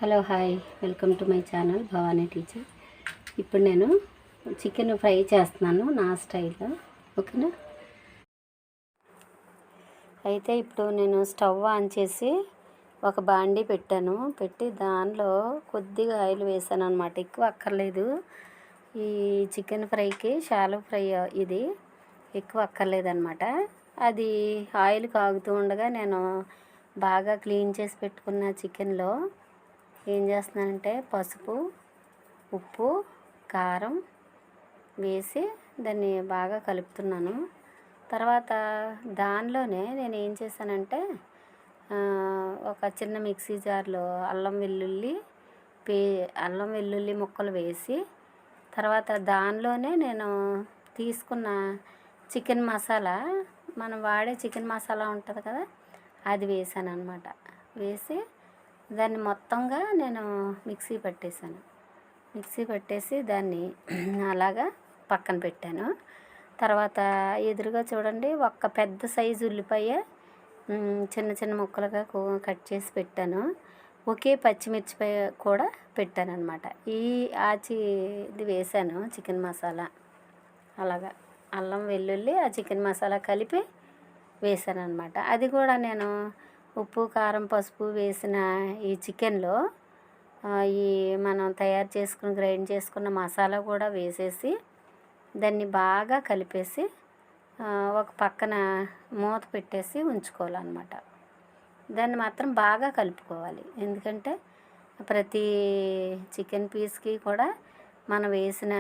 Hello hi welcome to my channel Bhavani teacher. ఇప్పుడు నేను chicken fry చేస్తున్నాను నా స్టైల్లో. ఓకేనా? అయితే ఇప్పుడు నేను స్టవ్ ఆన్ చేసి ఒక బాండీ పెట్టి దానిలో కొద్దిగా ఆయిల్ వేసాను అనమాట. ఎక్కువ అక్కర్లేదు. ఈ చికెన్ ఫ్రైకి షాలో ఫ్రై ఇది ఎక్కువ అక్కర్లేదన్నమాట. అది ఆయిల్ కాగుతూ ఉండగా నేను బాగా క్లీన్ చేసి పెట్టుకున్న చికెన్లో ఏం చేస్తున్నానంటే పసుపు, ఉప్పు, కారం వేసి దాన్ని బాగా కలుపుతున్నాను. తర్వాత దానిలోనే నేను ఏం చేశానంటే ఒక చిన్న మిక్సీ జార్లో అల్లం వెల్లుల్లి ముక్కలు వేసి, తర్వాత దానిలోనే నేను తీసుకున్న చికెన్ మసాలా, మనం వాడే చికెన్ మసాలా ఉంటుంది కదా, అది వేసాను అనమాట. వేసి దాన్ని మొత్తంగా నేను మిక్సీ పట్టేసి దాన్ని అలాగా పక్కన పెట్టాను. తర్వాత ఎదురుగా చూడండి, ఒక్క పెద్ద సైజు ఉల్లిపాయ చిన్న చిన్న ముక్కలుగా కట్ చేసి పెట్టాను. ఒకే పచ్చిమిర్చిపాయ కూడా పెట్టాను అనమాట. ఇది వేసాను చికెన్ మసాలా. అలాగా అల్లం వెల్లుల్లి ఆ చికెన్ మసాలా కలిపి వేసాను అనమాట. అది కూడా నేను ఉప్పు, కారం, పసుపు వేసిన ఈ చికెన్లో ఈ మనం గ్రైండ్ చేసుకున్న మసాలా కూడా వేసేసి దాన్ని బాగా కలిపేసి ఒక పక్కన మూత పెట్టేసి ఉంచుకోవాలన్నమాట. దాన్ని మాత్రం బాగా కలుపుకోవాలి. ఎందుకంటే ప్రతి చికెన్ పీస్కి కూడా మనం వేసిన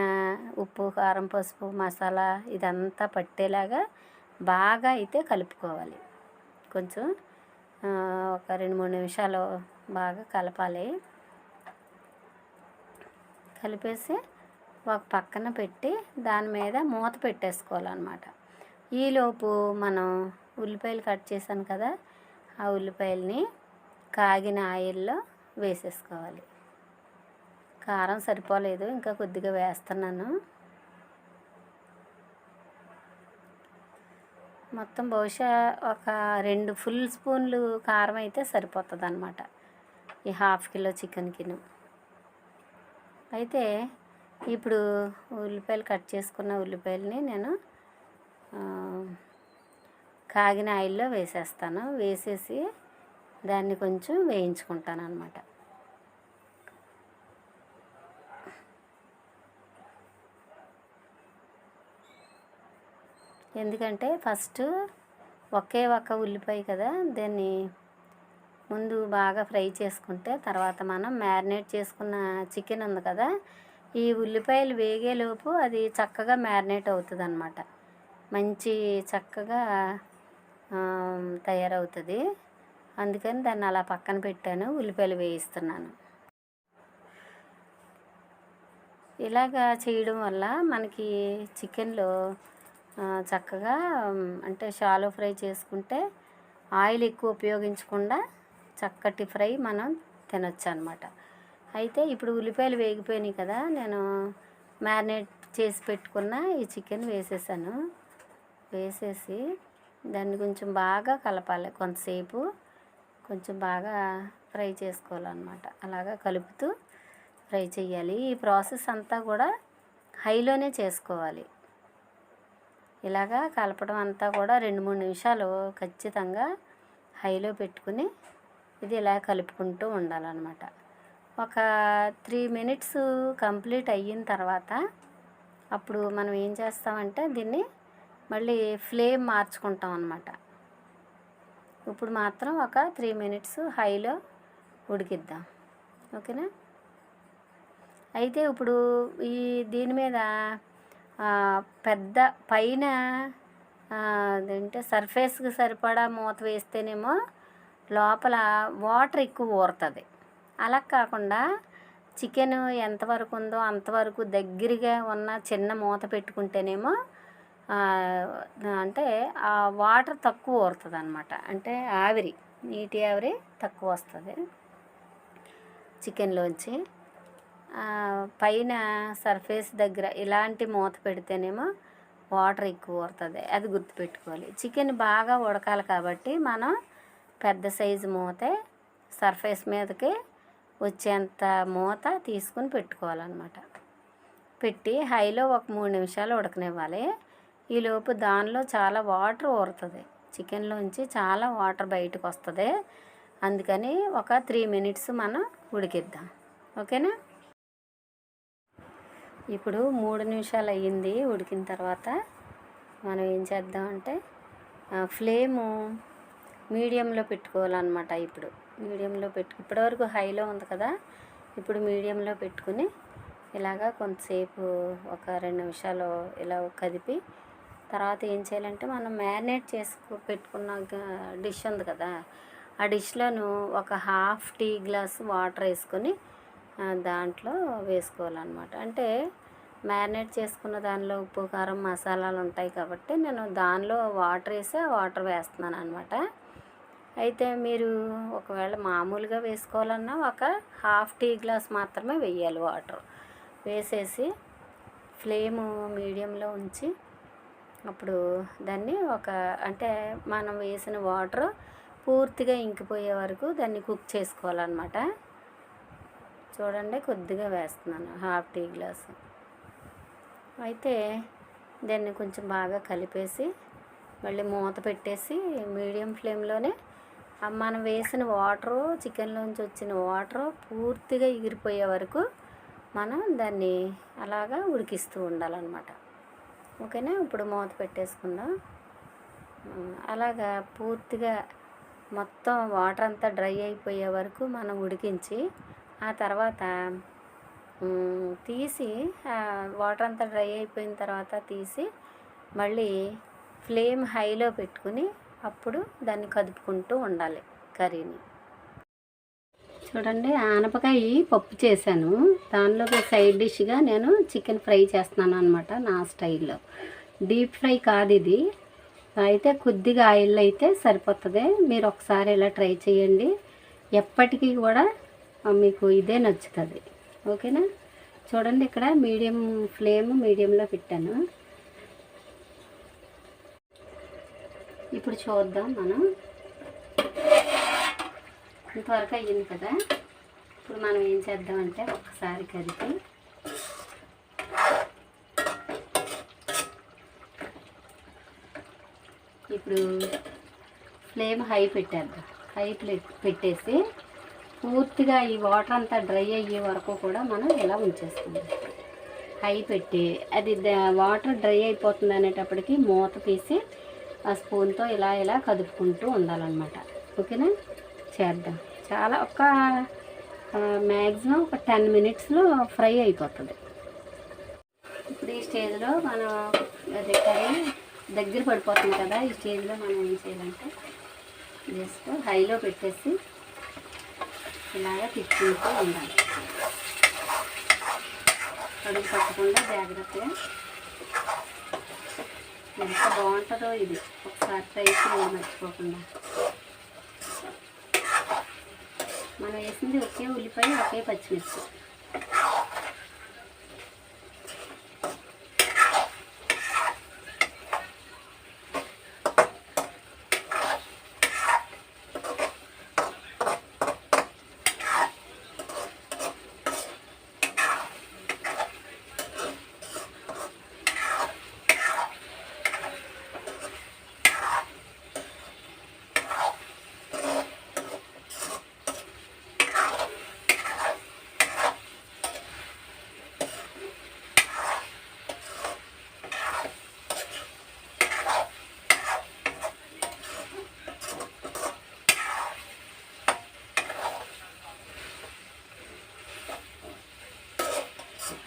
ఉప్పు, కారం, పసుపు, మసాలా ఇదంతా పట్టేలాగా బాగా అయితే కలుపుకోవాలి. కొంచెం ఒక 2-3 నిమిషాలు బాగా కలపాలి. కలిపేసి ఒక పక్కన పెట్టి దాని మీద మూత పెట్టేసుకోవాలన్నమాట. ఈలోపు మనం ఉల్లిపాయలు కట్ చేశాను కదా, ఆ ఉల్లిపాయలని కాగిన ఆయిల్లో వేసేసుకోవాలి. కారం సరిపోలేదు, ఇంకా కొద్దిగా వేస్తున్నాను. మొత్తం బహుశా ఒక 2 ఫుల్ స్పూన్లు కారం అయితే సరిపోతుంది అన్నమాట ఈ 1/2 కిలో చికెన్కిను. అయితే ఇప్పుడు ఉల్లిపాయలు కట్ చేసుకున్న ఉల్లిపాయలని నేను కాగిన ఆయిల్లో వేసేస్తాను. వేసేసి దాన్ని కొంచెం వేయించుకుంటాను అన్నమాట. ఎందుకంటే ఫస్ట్ ఒక ఉల్లిపాయ కదా, దాన్ని ముందు బాగా ఫ్రై చేసుకుంటే తర్వాత మనం మ్యారినేట్ చేసుకున్న చికెన్ ఉంది కదా, ఈ ఉల్లిపాయలు వేగేలోపు అది చక్కగా మ్యారినేట్ అవుతుంది అన్నమాట. మంచి చక్కగా తయారవుతుంది. అందుకని దాన్ని అలా పక్కన పెట్టాను, ఉల్లిపాయలు వేయిస్తున్నాను. ఇలాగా చేయడం వల్ల మనకి చికెన్లో చక్కగా అంటే షాలో ఫ్రై చేసుకుంటే ఆయిల్ ఎక్కువ ఉపయోగించకుండా చక్కటి ఫ్రై మనం తినొచ్చు అన్నమాట. అయితే ఇప్పుడు ఉల్లిపాయలు వేగిపోయినాయి కదా, నేను మ్యారినేట్ చేసి పెట్టుకున్న ఈ చికెన్ వేసేసాను. వేసేసి దాన్ని కొంచెం బాగా కలపాలి. కొంతసేపు కొంచెం బాగా ఫ్రై చేసుకోవాలన్నమాట. అలాగా కలుపుతూ ఫ్రై చేయాలి. ఈ ప్రాసెస్ అంతా కూడా హైలోనే చేసుకోవాలి. ఇలాగా కలపడం అంతా కూడా 2-3 నిమిషాలు ఖచ్చితంగా హైలో పెట్టుకుని ఇది ఇలా కలుపుకుంటూ ఉండాలన్నమాట. ఒక 3 మినిట్స్ కంప్లీట్ అయిన తర్వాత అప్పుడు మనం ఏం చేస్తామంటే దీన్ని మళ్ళీ ఫ్లేమ్ మార్చుకుంటాం అన్నమాట. ఇప్పుడు మాత్రం ఒక 3 మినిట్స్ హైలో ఉడికిద్దాం. ఓకేనా? అయితే ఇప్పుడు దీని మీద పెద్ద పైన అదేంటే సర్ఫేస్కి సరిపడా మూత వేస్తేనేమో లోపల వాటర్ ఎక్కువ ఊరుతుంది. అలా కాకుండా చికెన్ ఎంతవరకు ఉందో అంతవరకు దగ్గరగా ఉన్న చిన్న మూత పెట్టుకుంటేనేమో అంటే ఆ వాటర్ తక్కువ ఊరుతుంది అన్నమాట. అంటే నీటి ఆవిరి తక్కువ వస్తుంది చికెన్లోంచి. పైన సర్ఫేస్ దగ్గర ఇలాంటి మూత పెడితేనేమో వాటర్ ఎక్కువ ఊరుతుంది. అది గుర్తుపెట్టుకోవాలి. చికెన్ బాగా ఉడకాలి కాబట్టి మనం పెద్ద సైజు మూతే సర్ఫేస్ మీదకి వచ్చేంత మూత తీసుకుని పెట్టుకోవాలన్నమాట. పెట్టి హైలో ఒక 3 నిమిషాలు ఉడకనివ్వాలి. ఈలోపు దానిలో చాలా వాటర్ ఊరుతుంది, చికెన్లోంచి చాలా వాటర్ బయటకు వస్తుంది. అందుకని ఒక 3 మినిట్స్ మనం ఉడికిద్దాం. ఓకేనా? ఇప్పుడు 3 నిమిషాలు అయ్యింది. ఉడికిన తర్వాత మనం ఏం చేద్దామంటే ఫ్లేము మీడియంలో పెట్టుకోవాలన్నమాట. ఇప్పుడు మీడియంలో ఇప్పటివరకు హైలో ఉంది కదా, ఇప్పుడు మీడియంలో పెట్టుకుని ఇలాగా కొంతసేపు ఒక 2 నిమిషాలు ఇలా కదిపి తర్వాత ఏం చేయాలంటే మనం మ్యారినేట్ పెట్టుకున్న డిష్ ఉంది కదా, ఆ డిష్లోను ఒక హాఫ్ టీ గ్లాస్ వాటర్ వేసుకొని దాంట్లో వేసుకోవాలన్నమాట. అంటే మ్యారినేట్ చేసుకున్న దానిలో ఉప్పు కారం మసాలాలు ఉంటాయి కాబట్టి నేను దానిలో వాటర్ వేసి ఆ వాటర్ వేస్తున్నాను అనమాట. అయితే మీరు ఒకవేళ మామూలుగా వేసుకోవాలన్నా ఒక హాఫ్ టీ గ్లాస్ మాత్రమే వేయాలి వాటర్. వేసేసి ఫ్లేము మీడియంలో ఉంచి అప్పుడు దాన్ని అంటే మనం వేసిన వాటర్ పూర్తిగా ఇంకిపోయే వరకు దాన్ని కుక్ చేసుకోవాలన్నమాట. చూడండి, కొద్దిగా వేస్తున్నాను, హాఫ్ టీ గ్లాసు. అయితే దాన్ని కొంచెం బాగా కలిపేసి మళ్ళీ మూత పెట్టేసి మీడియం ఫ్లేమ్లోనే మనం వేసిన వాటరు, చికెన్లోంచి వచ్చిన వాటరు పూర్తిగా ఎగిరిపోయే వరకు మనం దాన్ని అలాగా ఉడికిస్తూ ఉండాలన్నమాట. ఓకేనా? ఇప్పుడు మూత పెట్టేసుకుందాం. అలాగా పూర్తిగా మొత్తం వాటర్ అంతా డ్రై అయిపోయే వరకు మనం ఉడికించి ఆ తర్వాత తీసి వాటర్ అంతా డ్రై అయిపోయిన తర్వాత తీసి మళ్ళీ ఫ్లేమ్ హైలో పెట్టుకుని అప్పుడు దాన్ని కదుపుకుంటూ ఉండాలి కర్రీని. చూడండి, ఆనపకాయ పప్పు చేశాను. దానిలోకి సైడ్ డిష్గా నేను చికెన్ ఫ్రై చేస్తున్నాను అనమాట, నా స్టైల్లో. డీప్ ఫ్రై కాదు ఇది. అయితే కొద్దిగా ఆయిల్ అయితే సరిపోతుంది. మీరు ఒకసారి ఇలా ట్రై చేయండి, ఎప్పటికీ కూడా మీకు ఇదే నచ్చుతుంది. ఓకేనా? చూడండి, ఇక్కడ మీడియంలో పెట్టాను. ఇప్పుడు చూద్దాం మనం. ఇంతవరకు అయ్యింది కదా. ఇప్పుడు మనం ఏం చేద్దామంటే ఒకసారి కదిపి ఇప్పుడు ఫ్లేమ్ హై పెట్టేద్దాం. హై పెట్టేసి పూర్తిగా ఈ వాటర్ అంతా డ్రై అయ్యే వరకు కూడా మనం ఇలా ఉంచేసుకుందాం. హై పెట్టి అది వాటర్ డ్రై అయిపోతుంది అనేటప్పటికి మూత తీసి ఆ స్పూన్తో ఇలా కదుపుకుంటూ ఉండాలన్నమాట. ఓకేనా? చేద్దాం. చాలా మ్యాక్సిమం ఒక 10 మినిట్స్లో ఫ్రై అయిపోతుంది. ఇప్పుడు ఈ స్టేజ్లో మనం కర్రీ దగ్గర పడిపోతుంది కదా, ఈ స్టేజ్లో మనం ఏం చేయాలంటే జస్ట్ హైలో పెట్టేసి ఇలాగా తిప్పుకుంటూ ఉండాలి. కడుగు పట్టకుండా జాగ్రత్తగా. ఎంత బాగుంటుందో ఇది, ఒకసారి ట్రై చేయండి మర్చిపోకుండా. మనం వేసింది ఒకే ఉల్లిపాయ, ఒకే పచ్చిమిర్చి.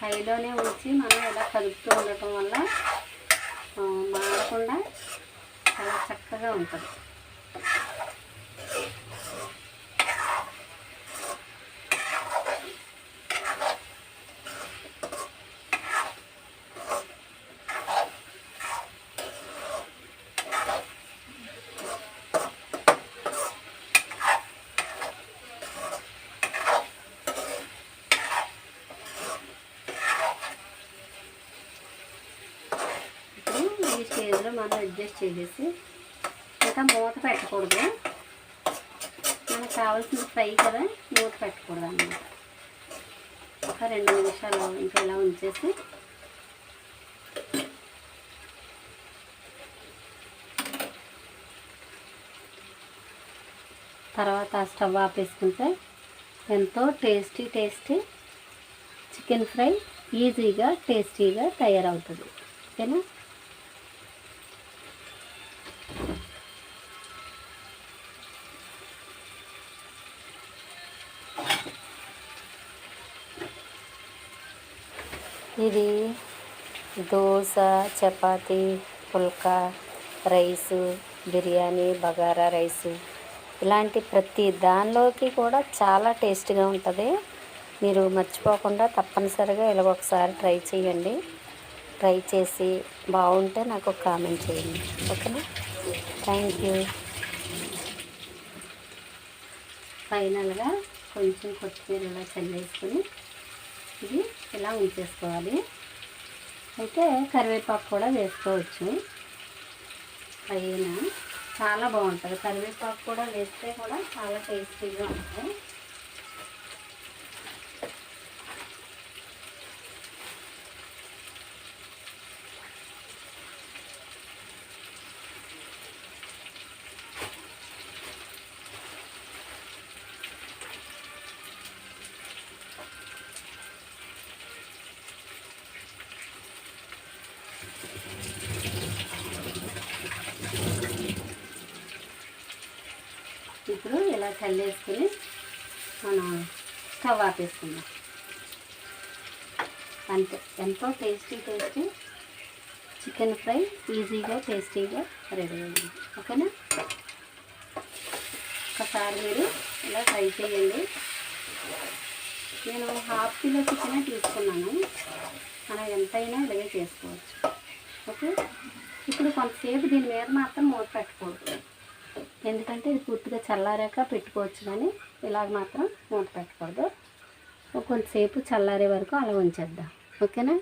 హైలోనే ఉంచి మనం ఇలా కలుపుతూ ఉండటం వల్ల మాడకుండా చాలా చక్కగా ఉంటుంది. ఈ స్టేజ్లో మనం అడ్జస్ట్ చేసేసి ఇంకా మూత పెట్టకూడదు. మనకు కావాల్సిన ఫ్రై కదా, మూత పెట్టకూడదు అన్నమాట. ఒక 2 నిమిషాలు ఇంకా ఇలా ఉంచేసి తర్వాత స్టవ్ ఆపేసుకుంటే ఎంతో టేస్టీ చికెన్ ఫ్రై ఈజీగా టేస్టీగా తయారవుతుంది. ఓకేనా? ఇది దోశ, చపాతీ, పుల్కా, రైసు, బిర్యానీ, బగారా రైసు ఇలాంటి ప్రతి దానిలోకి కూడా చాలా టేస్ట్గా ఉంటుంది. మీరు మర్చిపోకుండా తప్పనిసరిగా ఇలా ఒకసారి ట్రై చేయండి. ట్రై చేసి బాగుంటే నాకు కామెంట్ చేయండి. ఓకేనా? Thank you. ఫైనల్గా కొంచెం కొత్తిమీర ఇలా చల్లేసుకొని ఇది ఇలా ఉంచేసుకోవాలి. అయితే కరివేపాకు కూడా వేసుకోవచ్చు. పైన చాలా బాగుంటుంది. కరివేపాకు కూడా వేస్తే కూడా చాలా టేస్టీగా ఉంటుంది. ఇప్పుడు ఇలా చల్లేసుకుని మనం స్టవ్ ఆపేసుకుందాం. అంతే, ఎంతో టేస్టీ చికెన్ ఫ్రై ఈజీగా టేస్టీగా రెడీ అయింది. ఓకేనా? ఒకసారి మీరు ఇలా ట్రై చేయండి. నేను 1/2 కిలో చికెనే తీసుకున్నాను. మనం ఎంతైనా ఇలాగే చేసుకోవచ్చు. ఓకే, ఇప్పుడు కొంతసేపు దీని మీద మాత్రం మూత పెట్టకూడదు. ఎందుకంటే ఇది పూర్తిగా చల్లారాక పెట్టుకోవచ్చు, కానీ ఇలాగ మాత్రం మూత పెట్టకూడదు. కొంతసేపు చల్లారే వరకు అలా ఉంచేద్దాం. ఓకేనా?